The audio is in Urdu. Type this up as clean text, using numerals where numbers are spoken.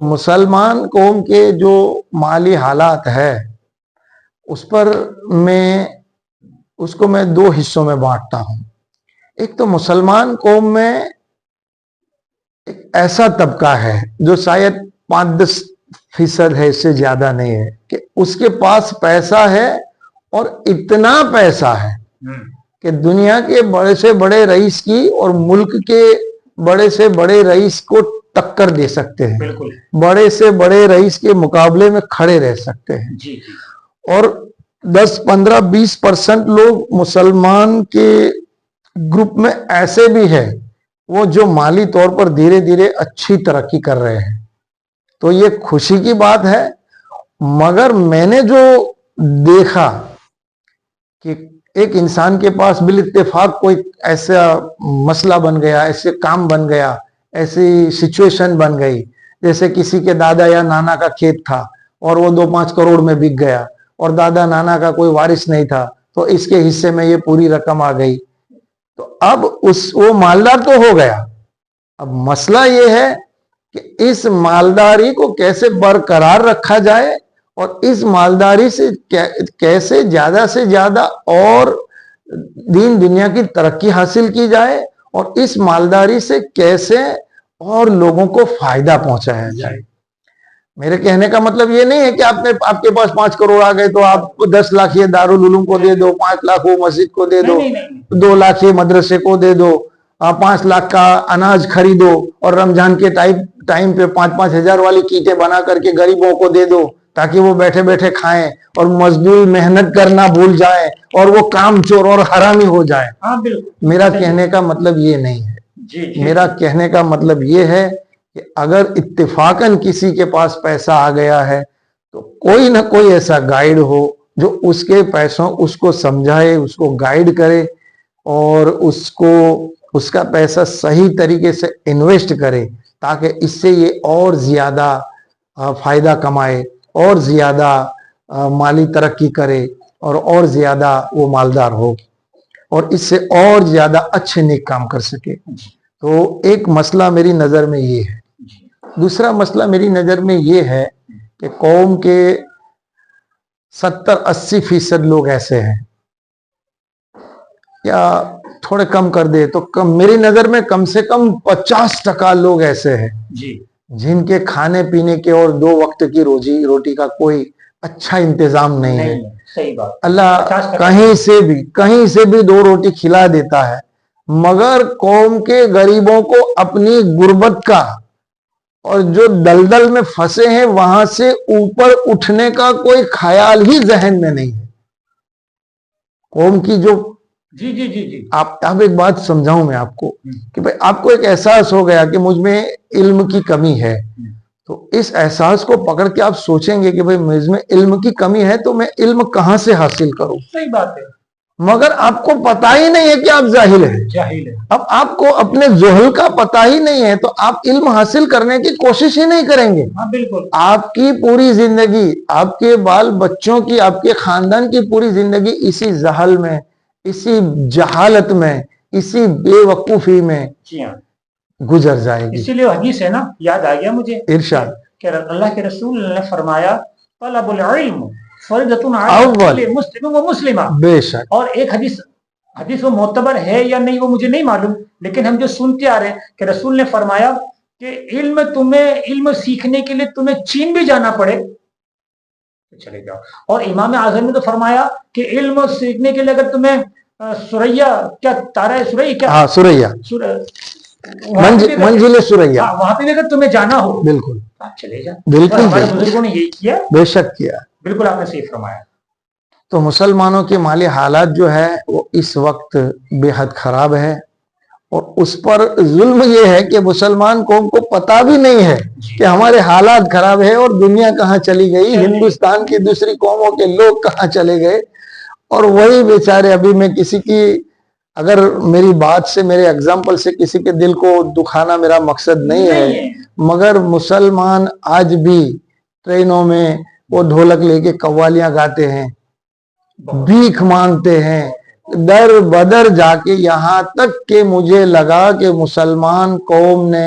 مسلمان قوم کے جو مالی حالات ہے اس پر اس کو میں دو حصوں میں بانٹتا ہوں۔ ایک تو مسلمان قوم میں ایک ایسا طبقہ ہے جو شاید 5-10% ہے، اس سے زیادہ نہیں ہے، کہ اس کے پاس پیسہ ہے اور اتنا پیسہ ہے کہ دنیا کے بڑے سے بڑے رئیس کی اور ملک کے بڑے سے بڑے رئیس کو ٹکر دے سکتے ہیں، بڑے سے بڑے رئیس کے مقابلے میں کھڑے رہ سکتے ہیں۔ اور 10-15-20% لوگ مسلمان کے گروپ میں ایسے بھی ہیں وہ جو مالی طور پر دھیرے دھیرے اچھی ترقی کر رہے ہیں، تو یہ خوشی کی بات ہے۔ مگر میں نے جو دیکھا کہ ایک انسان کے پاس بالاتفاق کوئی ایسا مسئلہ بن گیا، ایسے کام بن گیا، ایسی سچویشن بن گئی، جیسے کسی کے دادا یا نانا کا کھیت تھا اور وہ 2-5 کروڑ میں بک گیا، اور دادا نانا کا کوئی وارث نہیں تھا تو اس کے حصے میں یہ پوری رقم آ گئی، تو اب وہ مالدار تو ہو گیا۔ اب مسئلہ یہ ہے کہ اس مالداری کو کیسے برقرار رکھا جائے اور اس مالداری سے کیسے زیادہ سے زیادہ اور دین دنیا کی ترقی حاصل کی جائے، اور اس مالداری سے کیسے اور لوگوں کو فائدہ پہنچایا جائے۔ میرے کہنے کا مطلب یہ نہیں ہے کہ آپ کے پاس 5 کروڑ آ گئے تو آپ 10 لاکھ یہ دارالعلوم کو دے دو، 5 لاکھ وہ مسجد کو دے دو، 2 لاکھ یہ مدرسے کو دے دو، 5 لاکھ کا اناج خریدو اور رمضان کے ٹائم پہ 5-5 ہزار والی کیٹیں بنا کر کے غریبوں کو دے دو تاکہ وہ بیٹھے بیٹھے کھائیں اور مزدور محنت کرنا بھول جائیں اور وہ کام چور اور حرامی ہو جائیں۔ میرا کہنے کا مطلب یہ نہیں ہے۔ میرا کہنے کا مطلب یہ ہے کہ اگر اتفاقاً کسی کے پاس پیسہ آ گیا ہے تو کوئی نہ کوئی ایسا گائیڈ ہو جو اس کے پیسوں اس کو سمجھائے، اس کو گائیڈ کرے اور اس کا پیسہ صحیح طریقے سے انویسٹ کرے، تاکہ اس سے یہ اور زیادہ فائدہ کمائے اور زیادہ مالی ترقی کرے اور زیادہ وہ مالدار ہو اور اس سے اور زیادہ اچھے نیک کام کر سکے۔ تو ایک مسئلہ میری نظر میں یہ ہے۔ دوسرا مسئلہ میری نظر میں یہ ہے کہ قوم کے 70-80% لوگ ایسے ہیں، یا تھوڑے کم کر دے تو میری نظر میں کم سے کم 50% لوگ ایسے ہیں جن کے کھانے پینے کے اور 2 وقت کی روٹی کا کوئی اچھا انتظام نہیں ہے۔ صحیح بات۔ اللہ کہیں سے بھی 2 روٹی کھلا دیتا ہے، مگر قوم کے غریبوں کو اپنی غربت کا اور جو دلدل میں پھنسے ہیں وہاں سے اوپر اٹھنے کا کوئی خیال ہی ذہن میں نہیں ہے۔ قوم کی جو آپ ایک بات سمجھاؤں میں آپ کو کہ بھئی آپ کو ایک احساس ہو گیا کہ مجھ میں علم کی کمی ہے، تو اس احساس کو پکڑ کے آپ سوچیں گے کہ بھئی مجھ میں علم کی کمی ہے تو میں علم کہاں سے حاصل کروں۔ صحیح بات ہے۔ مگر آپ کو پتا ہی نہیں ہے کہ آپ جاہل ہیں۔ اب آپ کو اپنے جہل کا پتا ہی نہیں ہے تو آپ علم حاصل کرنے کی کوشش ہی نہیں کریں گے۔ بالکل۔ آپ کی پوری زندگی، آپ کے بال بچوں کی، آپ کے خاندان کی پوری زندگی اسی جہل میں، اسی جہالت میں، اسی بے وقوفی میں گزر جائے گی۔ اسی لیے حدیث ہے نا، یاد آ گیا مجھے، ارشاد کہ اللہ کے رسول نے فرمایا طلب العلم فرضۃ علی مسلم و مسلمہ۔ بے شک۔ اور ایک حدیث وہ معتبر ہے یا نہیں وہ مجھے نہیں معلوم، لیکن ہم جو سنتے آ رہے ہیں کہ رسول نے فرمایا کہ علم سیکھنے کے لیے تمہیں چین بھی جانا پڑے تو چلے جاؤ، اور امام اعظم نے تو فرمایا کہ علم سیکھنے کے لیے اگر تمہیں سریا، کیا تارا سریا، کیا سریا، منزل سریا، وہاں پہ بھی اگر تمہیں جانا ہو بالکل آپ چلے جائیں۔ بالکل، ہمارے بزرگوں نے یہی کیا، بے شک کیا۔ بالکل آپ نے صحیح فرمایا۔ تو مسلمانوں کے مالی حالات جو ہے وہ اس وقت بے حد خراب ہے، اور اس پر ظلم یہ ہے کہ مسلمان قوم کو پتا بھی نہیں ہے کہ ہمارے حالات خراب ہے اور دنیا کہاں چلی گئی، ہندوستان کی دوسری قوموں کے لوگ کہاں چلے گئے، اور وہی بیچارے ابھی میں کسی کی، اگر میری بات سے، میرے اگزامپل سے کسی کے دل کو دکھانا میرا مقصد نہیں ہے، مگر مسلمان آج بھی ٹرینوں میں وہ ڈھولک لے کے قوالیاں گاتے ہیں، بھیک مانگتے ہیں، در بدر جا کے، یہاں تک کہ مجھے لگا کہ مسلمان قوم نے